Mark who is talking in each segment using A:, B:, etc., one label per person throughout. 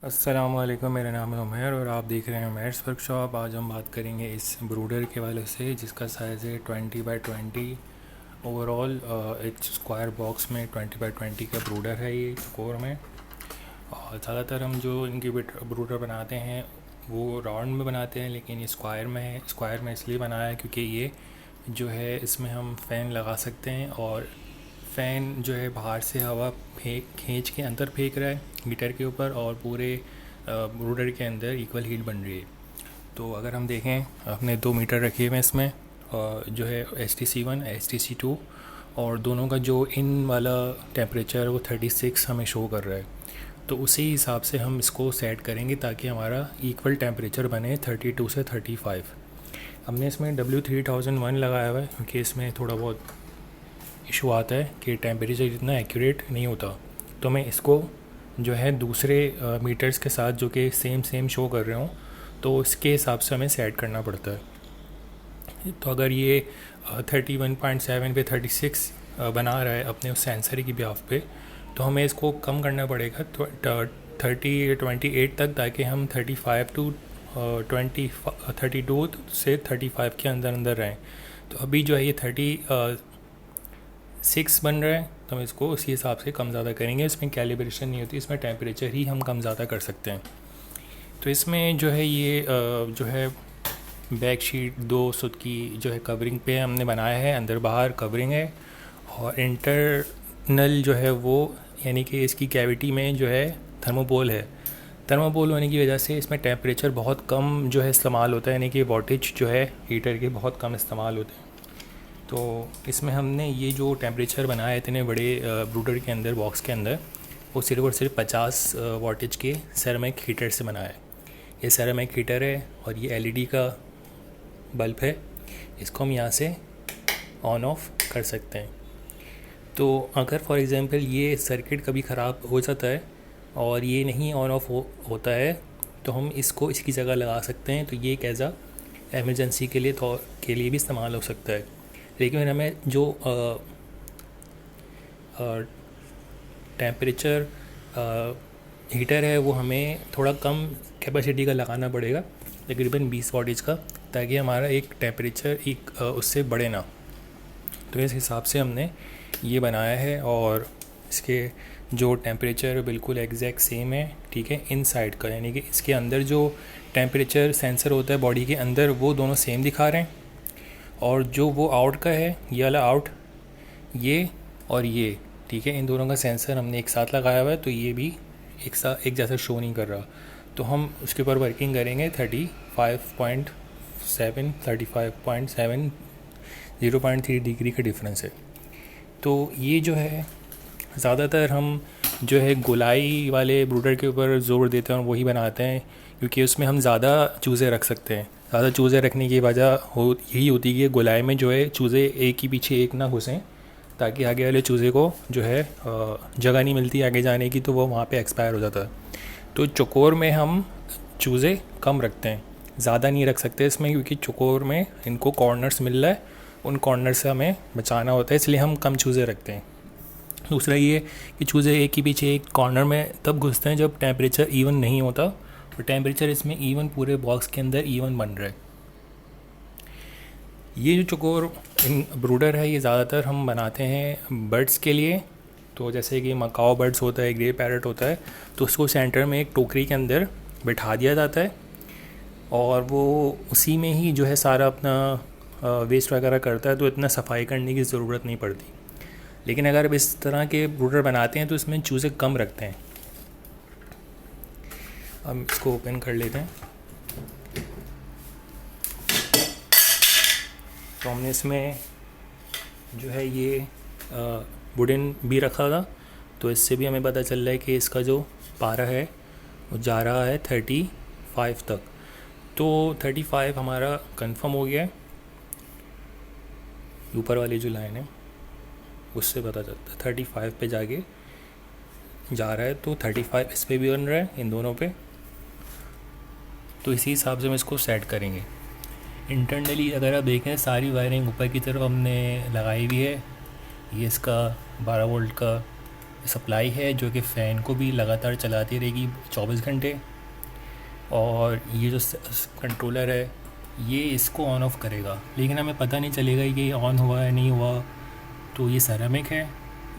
A: अस्सलामुअलैकुम, मेरा नाम है उमैर और आप देख रहे हैं उमैर्स वर्कशॉप। आज हम बात करेंगे इस ब्रूडर के वाले से जिसका साइज़ है 20 बाई 20। ओवरऑल एक स्क्वायर बॉक्स में 20 बाई 20 का ब्रूडर है ये कोर में। और ज़्यादातर हम जो इनकी ब्रूडर बनाते हैं वो राउंड में बनाते हैं, लेकिन ये स्क्वायर में इसलिए बनाया है क्योंकि ये जो है इसमें हम फ़ैन लगा सकते हैं और फ़ैन जो है बाहर से हवा खींच के अंदर फेंक रहा है हीटर के ऊपर और पूरे ब्रूडर के अंदर इक्वल हीट बन रही है। तो अगर हम देखें, अपने 2 मीटर रखे हुए हैं इसमें जो है STC1 STC2, और दोनों का जो इन वाला टेम्परेचर वो 36 हमें शो कर रहा है। तो उसी हिसाब से हम इसको सेट करेंगे ताकि हमारा इक्वल टेम्परेचर बने 32 से 35। हमने इसमें W3001 लगाया हुआ है क्योंकि इसमें थोड़ा बहुत इशू आता है कि टेम्परेचर इतना एक्यूरेट नहीं होता। तो मैं इसको जो है दूसरे मीटर्स के साथ जो कि सेम शो कर रहे हों तो इसके हिसाब से हमें सेट करना पड़ता है। तो अगर ये 31.7 पे 36 बना रहा है अपने उस सेंसर की बिहाफ पे, तो हमें इसको कम करना पड़ेगा 28 तक, ताकि हम 35 टू 32 से 35 के अंदर रहें। तो अभी जो है ये 36 बन रहा है, तो हम इसको उसी हिसाब से कम ज़्यादा करेंगे। इसमें कैलिब्रेशन नहीं होती, इसमें टेम्परेचर ही हम कम ज़्यादा कर सकते हैं। तो इसमें जो है ये जो है बैक शीट 2 सुत की जो है कवरिंग पे हमने बनाया है, अंदर बाहर कवरिंग है। और इंटरनल जो है वो यानी कि इसकी कैविटी में जो है थर्मोपोल है। थर्मोपोल होने की वजह से इसमें टेम्परेचर बहुत कम जो है इस्तेमाल होता है, यानी कि वॉटेज जो है हीटर के बहुत कम इस्तेमाल होते हैं। तो इसमें हमने ये जो टेम्परेचर बनाया है इतने बड़े ब्रूडर के अंदर, बॉक्स के अंदर, वो सिर्फ और सिर्फ 50 वाटेज के सेरेमिक हीटर से बनाया है। ये सेरेमिक हीटर है और ये LED का बल्ब है। इसको हम यहाँ से ऑन ऑफ कर सकते हैं। तो अगर फॉर एग्ज़ाम्पल ये सर्किट कभी ख़राब हो जाता है और ये नहीं ऑन ऑफ होता है, तो हम इसको इसकी जगह लगा सकते हैं। तो ये एक एज़ एमरजेंसी के लिए भी इस्तेमाल हो सकता है। लेकिन हमें जो टेम्परेचर हीटर है वो हमें थोड़ा कम कैपेसिटी का लगाना पड़ेगा, तकरीबन 20 वाटेज का, ताकि हमारा एक टेम्परेचर उससे बढ़े ना। तो इस हिसाब से हमने ये बनाया है और इसके जो टेम्परेचर बिल्कुल एग्जैक्ट सेम है, ठीक है, इनसाइड का, यानी कि इसके अंदर जो टेम्परेचर सेंसर होता है बॉडी के अंदर वो दोनों सेम दिखा रहे हैं। और जो वो आउट का है, ये वाला आउट, ये और ये, ठीक है, इन दोनों का सेंसर हमने एक साथ लगाया हुआ है, तो ये भी एक जैसा शो नहीं कर रहा। तो हम उसके ऊपर वर्किंग करेंगे 35.7 0.3 डिग्री का डिफरेंस है। तो ये जो है ज़्यादातर हम जो है गोलाई वाले ब्रूडर के ऊपर ज़ोर देते हैं और वही बनाते हैं, क्योंकि उसमें हम ज़्यादा चूज़े रख सकते हैं। ज़्यादा चूज़े रखने की वजह यही होती है कि गोलाई में जो है चूज़े एक ही पीछे एक ना घुसें, ताकि आगे वाले चूज़े को जो है जगह नहीं मिलती आगे जाने की, तो वो वहाँ पे एक्सपायर हो जाता है। तो चौकोर में हम चूज़े कम रखते हैं, ज़्यादा नहीं रख सकते इसमें, क्योंकि चौकोर में इनको कॉर्नर्स मिल रहा है, उन कॉर्नर से हमें बचाना होता है, इसलिए हम कम चूज़े रखते हैं। दूसरा ये कि चूज़े एक के पीछे एक कॉर्नर में तब घुसते हैं जब टेम्परेचर इवन नहीं होता, और टेम्परेचर इसमें इवन पूरे बॉक्स के अंदर इवन बन रहा है। ये जो चौकोर ब्रूडर है ये ज़्यादातर हम बनाते हैं बर्ड्स के लिए। तो जैसे कि मकाओ बर्ड्स होता है, ग्रे पैरट होता है, तो उसको सेंटर में एक टोकरी के अंदर बिठा दिया जाता है और वो उसी में ही जो है सारा अपना वेस्ट वगैरह करता है, तो इतना सफाई करने की ज़रूरत नहीं पड़ती। लेकिन अगर अब इस तरह के ब्रूडर बनाते हैं तो इसमें चूज़े कम रखते हैं। हम इसको ओपन कर लेते हैं। तो हमने इसमें जो है ये वुडन भी रखा था, तो इससे भी हमें पता चल रहा है कि इसका जो पारा है वो जा रहा है 35 तक। तो 35 हमारा कंफर्म हो गया है। ऊपर वाली जो लाइन है उससे पता चलता है 35 पे जाके जा रहा है, तो 35 इस पे भी बन रहा है, इन दोनों पे। तो इसी हिसाब से हम इसको सेट करेंगे। इंटरनली अगर आप देखें, सारी वायरिंग ऊपर की तरफ हमने लगाई हुई है। ये इसका 12 वोल्ट का सप्लाई है जो कि फ़ैन को भी लगातार चलाती रहेगी 24 घंटे। और ये जो कंट्रोलर है ये इसको ऑन ऑफ़ करेगा, लेकिन हमें पता नहीं चलेगा कि ये ऑन हुआ है नहीं हुआ। तो ये सेरेमिक है,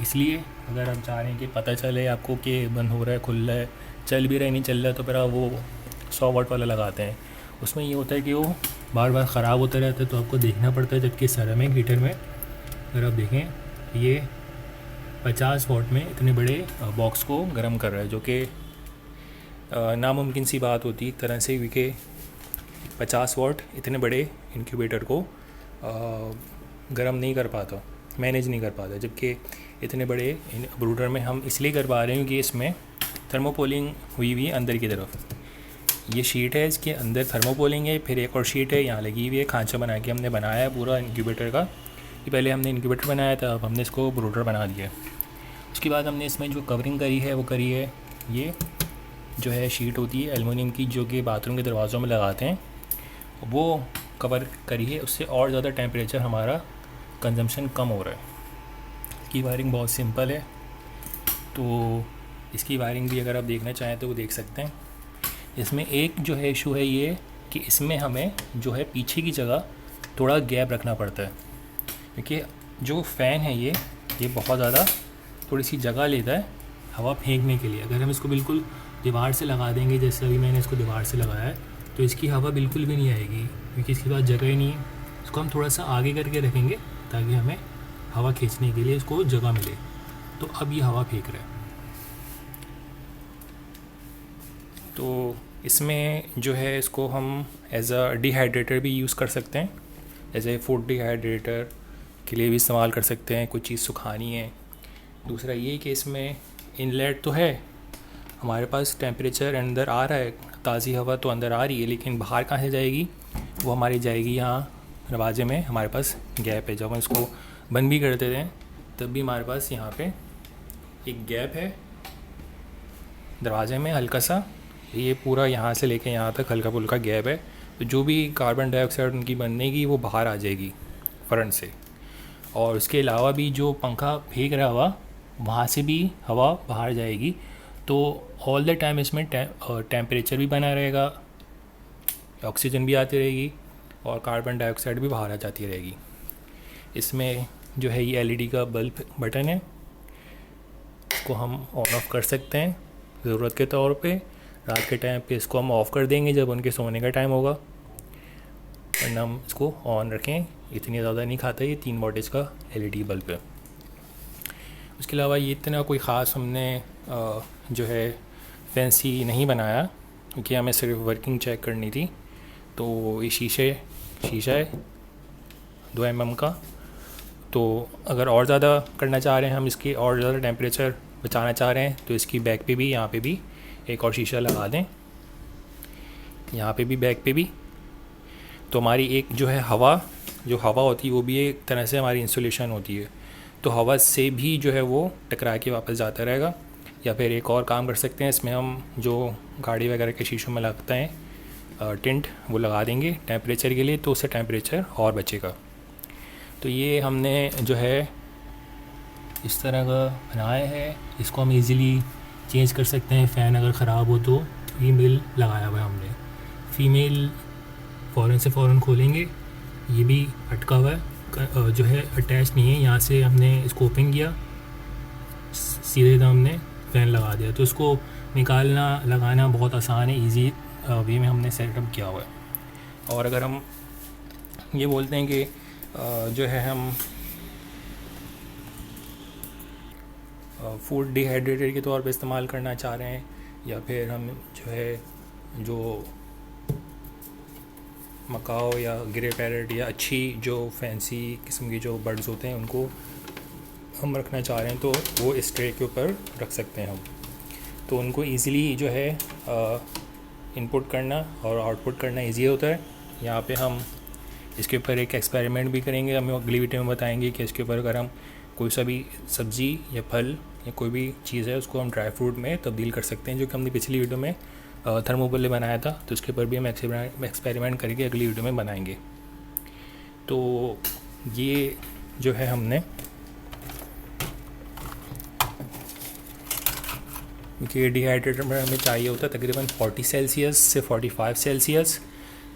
A: इसलिए अगर आप चाह रहे हैं कि पता चले आपको कि बंद हो रहा है, खुल रहा है, चल भी रहा है नहीं चल रहा है, तो फिर आप वो 100 वाट वाला लगाते हैं। उसमें ये होता है कि वो बार बार ख़राब होता रहता है, तो आपको देखना पड़ता है। जबकि सेरेमिक हीटर में अगर आप देखें ये 50 वाट में इतने बड़े बॉक्स को गर्म कर रहा है, जो कि नामुमकिन सी बात होती एक तरह से, क्योंकि 50 वाट इतने बड़े इंक्यूबेटर को गर्म नहीं कर पाता, मैनेज नहीं कर पाता। जबकि इतने बड़े ब्रूडर में हम इसलिए कर पा रहे हैं क्योंकि इसमें थर्मोपोलिंग हुई हुई है अंदर की तरफ। ये शीट है, इसके अंदर थर्मोपोलिंग है, फिर एक और शीट है यहाँ लगी हुई है। खांचा बना के हमने बनाया है पूरा इंक्यूबेटर का। ये पहले हमने इंक्यूबेटर बनाया था, अब हमने इसको ब्रूडर बना दिया। उसके बाद हमने इसमें जो कवरिंग करी है वो करी है, ये जो है शीट होती है एलुमिनियम की, जो कि बाथरूम के दरवाज़ों में लगाते हैं, वो कवर करी है। उससे और ज़्यादा टेम्परेचर हमारा कंजम्पशन कम हो रहा है। इसकी वायरिंग बहुत सिंपल है, तो इसकी वायरिंग भी अगर आप देखना चाहें तो वो देख सकते हैं। इसमें एक जो है इशू है ये कि इसमें हमें जो है पीछे की जगह थोड़ा गैप रखना पड़ता है, क्योंकि जो फ़ैन है ये बहुत ज़्यादा थोड़ी सी जगह लेता है हवा फेंकने के लिए। अगर हम इसको बिल्कुल दीवार से लगा देंगे, जैसे अभी मैंने इसको दीवार से लगाया है, तो इसकी हवा बिल्कुल भी नहीं आएगी, क्योंकि इसके पास जगह ही नहीं है। इसको हम थोड़ा सा आगे करके रखेंगे ताकि हमें हवा खींचने के लिए इसको जगह मिले। तो अब ये हवा फेंक रहा है। तो इसमें जो है इसको हम एज अ डिहाइड्रेटर भी यूज़ कर सकते हैं, जैसे फूड डिहाइड्रेटर के लिए भी इस्तेमाल कर सकते हैं। कोई चीज़ सुखानी है। दूसरा ये कि इसमें इनलेट तो है, हमारे पास टेम्परेचर अंदर आ रहा है, ताज़ी हवा तो अंदर आ रही है, लेकिन बाहर कहाँ से जाएगी? वो हमारी जाएगी यहाँ दरवाजे में। हमारे पास गैप है, जब हम इसको बंद भी कर देते हैं तब भी हमारे पास यहाँ पे एक गैप है दरवाजे में हल्का सा। ये पूरा यहाँ से लेके यहाँ तक हल्का फुल्का गैप है, तो जो भी कार्बन डाइऑक्साइड उनकी बनेगी वो बाहर आ जाएगी फ्रंट से। और उसके अलावा भी जो पंखा फेंक रहा हवा, वहाँ से भी हवा बाहर जाएगी। तो ऑल द टाइम इसमें टेम्परेचर भी बना रहेगा, ऑक्सीजन भी आती रहेगी और कार्बन डाइऑक्साइड भी बाहर आ जाती रहेगी। इसमें जो है ये एलईडी का बल्ब बटन है, इसको हम ऑन ऑफ़ कर सकते हैं ज़रूरत के तौर पे। रात के टाइम पे इसको हम ऑफ़ कर देंगे जब उनके सोने का टाइम होगा, वरना हम इसको ऑन रखें। इतनी ज़्यादा नहीं खाता, ये 3 वॉटेज का एलईडी बल्ब है। उसके अलावा ये इतना कोई ख़ास हमने जो है फैंसी नहीं बनाया, क्योंकि हमें सिर्फ वर्किंग चेक करनी थी। तो ये शीशा है 2 mm का। तो अगर और ज़्यादा करना चाह रहे हैं हम, इसकी और ज़्यादा टेम्परेचर बचाना चाह रहे हैं, तो इसकी बैक पे भी, यहाँ पे भी एक और शीशा लगा दें, यहाँ पे भी, बैक पे भी। तो हमारी एक जो है हवा होती है वो भी एक तरह से हमारी इंसुलेशन होती है, तो हवा से भी जो है वो टकरा के वापस जाता रहेगा। या फिर एक और काम कर सकते हैं, इसमें हम जो गाड़ी वगैरह के शीशों में लगता है टिंट, वो लगा देंगे टेम्परेचर के लिए, तो उससे टेम्परेचर और बचेगा। तो ये हमने जो है इस तरह का बनाया है, इसको हम इजीली चेंज कर सकते हैं। फ़ैन अगर ख़राब हो तो फीमेल लगाया हुआ है हमने, फीमेल फ़ौरन से फ़ौरन खोलेंगे। ये भी अटका हुआ है, जो है अटैच नहीं है। यहाँ से हमने इसको ओपन किया, सीधे दम हमने फ़ैन लगा दिया। तो इसको निकालना लगाना बहुत आसान है, इजी वे में हमने सेटअप किया हुआ है। और अगर हम ये बोलते हैं कि जो है हम फूड डिहाइड्रेटर के तौर पे इस्तेमाल करना चाह रहे हैं, या फिर हम जो है जो मकाओ या ग्रे पैरेट या अच्छी जो फैंसी किस्म की जो बर्ड्स होते हैं उनको हम रखना चाह रहे हैं, तो वो इस ट्रे के ऊपर रख सकते हैं हम। तो उनको इजीली जो है इनपुट करना और आउटपुट करना इजी होता है। यहाँ पे हम इसके ऊपर एक एक्सपेरिमेंट भी करेंगे, हमें अगली वीडियो में बताएंगे कि इसके ऊपर अगर हम कोई सा भी सब्ज़ी या फल या कोई भी चीज़ है उसको हम ड्राई फ्रूट में तब्दील कर सकते हैं, जो कि हमने पिछली वीडियो में थर्मोकोल बनाया था। तो उसके ऊपर भी हम एक्सपेरिमेंट करके अगली वीडियो में बनाएंगे। तो ये जो है हमने क्योंकि डिहाइड्रेटर में हमें चाहिए होता है तकरीबन 40 सेल्सियस से 45 सेल्सियस।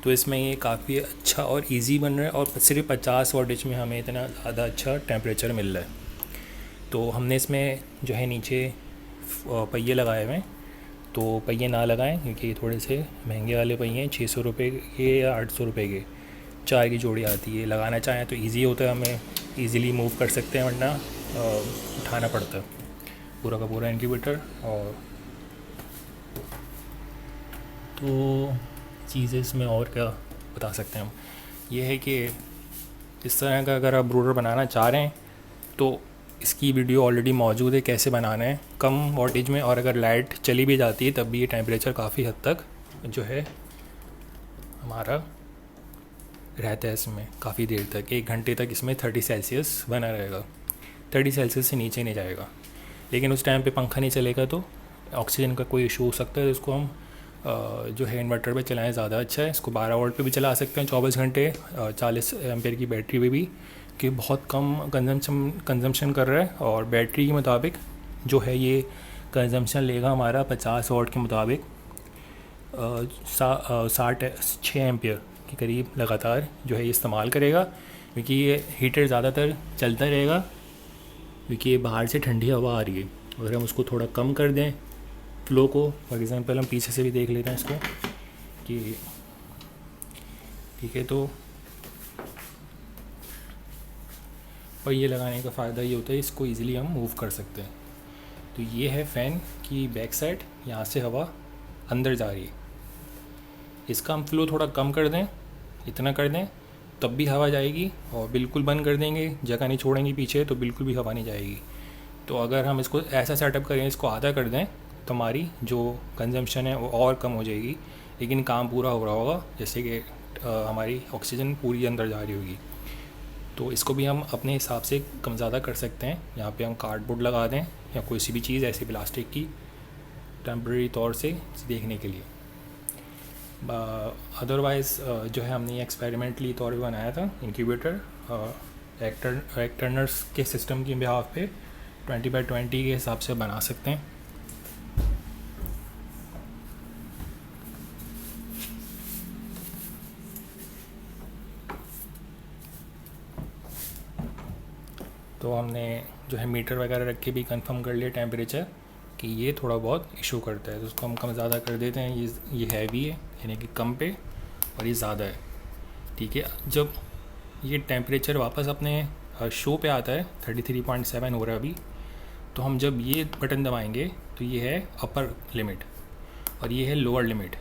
A: तो इसमें ये काफ़ी अच्छा और इजी बन रहा है और सिर्फ 50 वाटेज में हमें इतना ज़्यादा अच्छा टेम्परेचर मिल रहा है। तो हमने इसमें जो है नीचे पहिए लगाए हुए हैं, तो पहिए ना लगाएं क्योंकि ये थोड़े से महंगे वाले पहिए हैं, 600 रुपये के या 800 रुपये के 4 की जोड़ी आती है। लगाना चाहें तो इजी होता है, हमें इजीली मूव कर सकते हैं, वरना उठाना पड़ता है पूरा का पूरा इंक्यूबेटर। और तो चीज़ें इसमें और क्या बता सकते हैं हम, ये है कि इस तरह का अगर आप ब्रूडर बनाना चाह रहे हैं तो इसकी वीडियो ऑलरेडी मौजूद है कैसे बनाना है कम वॉटेज में। और अगर लाइट चली भी जाती है तब भी ये टेम्परेचर काफ़ी हद तक जो है हमारा रहता है इसमें काफ़ी देर तक, 1 घंटे तक इसमें 30 सेल्सियस बना रहेगा, 30 सेल्सियस से नीचे नहीं जाएगा। लेकिन उस टाइम पे पंखा नहीं चलेगा तो ऑक्सीजन का कोई इशू हो सकता है, तो इसको हम जो है इन्वर्टर पे चलाएं ज़्यादा अच्छा है। इसको 12 वोल्ट पे भी चला सकते हैं 24 घंटे, 40 एम्पेयर की बैटरी पे भी, कि बहुत कम कंजम्पशन कर रहा है। और बैटरी के मुताबिक जो है ये कंजम्पशन लेगा हमारा 50 वाट के मुताबिक 6 एम्पेयर के करीब लगातार जो है ये इस्तेमाल करेगा। क्योंकि ये हीटर ज़्यादातर चलता रहेगा क्योंकि ये बाहर से ठंडी हवा आ रही है। अगर हम उसको थोड़ा कम कर दें फ्लो को, फॉर एग्ज़ाम्पल हम पीछे से भी देख लेते हैं इसको कि ठीक है, तो और ये लगाने का फ़ायदा ये होता है इसको इजीली हम मूव कर सकते हैं। तो ये है फ़ैन की बैक साइड, यहाँ से हवा अंदर जा रही है। इसका हम फ्लो थोड़ा कम कर दें, इतना कर दें तब भी हवा जाएगी, और बिल्कुल बंद कर देंगे, जगह नहीं छोड़ेंगे पीछे, तो बिल्कुल भी हवा नहीं जाएगी। तो अगर हम इसको ऐसा सेटअप करें, इसको आधा कर दें, तो हमारी जो कंजम्पशन है वो और कम हो जाएगी, लेकिन काम पूरा हो रहा होगा, जैसे कि हमारी ऑक्सीजन पूरी अंदर जा रही होगी। तो इसको भी हम अपने हिसाब से कम ज़्यादा कर सकते हैं। यहाँ पे हम कार्डबोर्ड लगा दें या कोई सी भी चीज़ ऐसी प्लास्टिक की, टेम्प्रेरी तौर से देखने के लिए। अदरवाइज़ जो है हमने एक्सपेरिमेंटली तौर पे बनाया था इंक्यूबेटर, एक्टर्नर्स के सिस्टम की बिहाफ पे 20x20 के हिसाब से बना सकते हैं। तो हमने जो है मीटर वगैरह रख के भी कंफर्म कर लिया टेम्परेचर कि ये थोड़ा बहुत इशू करता है, तो उसको हम कम ज़्यादा कर देते हैं। ये हैवी है यानी कि कम पे, और ये ज़्यादा है, ठीक है। जब ये टेम्परेचर वापस अपने शो पे आता है 33.7 हो रहा है अभी, तो हम जब ये बटन दबाएंगे तो ये है अपर लिमिट और ये है लोअर लिमिट।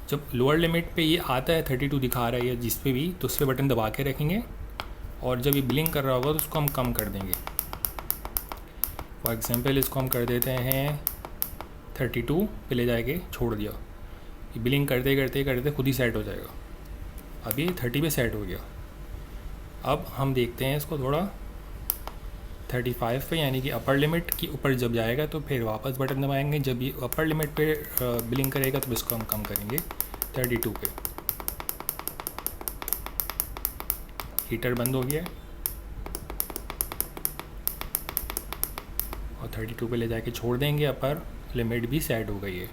A: जब लोअर लिमिट पे ये आता है 32 दिखा रहा है या जिस पे भी, तो उस पर बटन दबा के रखेंगे, और जब ये ब्लिंक कर रहा होगा तो उसको हम कम कर देंगे। फॉर एग्जांपल इसको हम कर देते हैं 32 पे ले जाके छोड़ दिया, ये ब्लिंक करते करते करते खुद ही सेट हो जाएगा। अब ये 30 पे सेट हो गया। अब हम देखते हैं इसको थोड़ा 35 पे, यानी कि अपर लिमिट की ऊपर जब जाएगा तो फिर वापस बटन दबाएंगे। जब ये अपर लिमिट पे ब्लिंक करेगा तो इसको हम कम करेंगे 32 पे। हीटर बंद हो गया और 32 पे ले जाके छोड़ देंगे, अपर लिमिट भी सेट हो गई है।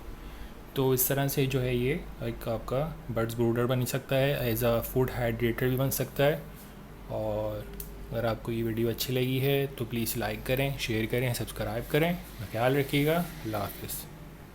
A: तो इस तरह से जो है ये एक आपका बर्ड्स ब्रूडर बन सकता है, एज अ फूड हाइड्रेटर भी बन सकता है। और अगर आपको ये वीडियो अच्छी लगी है तो प्लीज़ लाइक करें, शेयर करें, सब्सक्राइब करें। ख्याल रखिएगा। अल्लाह हाफ़िज़।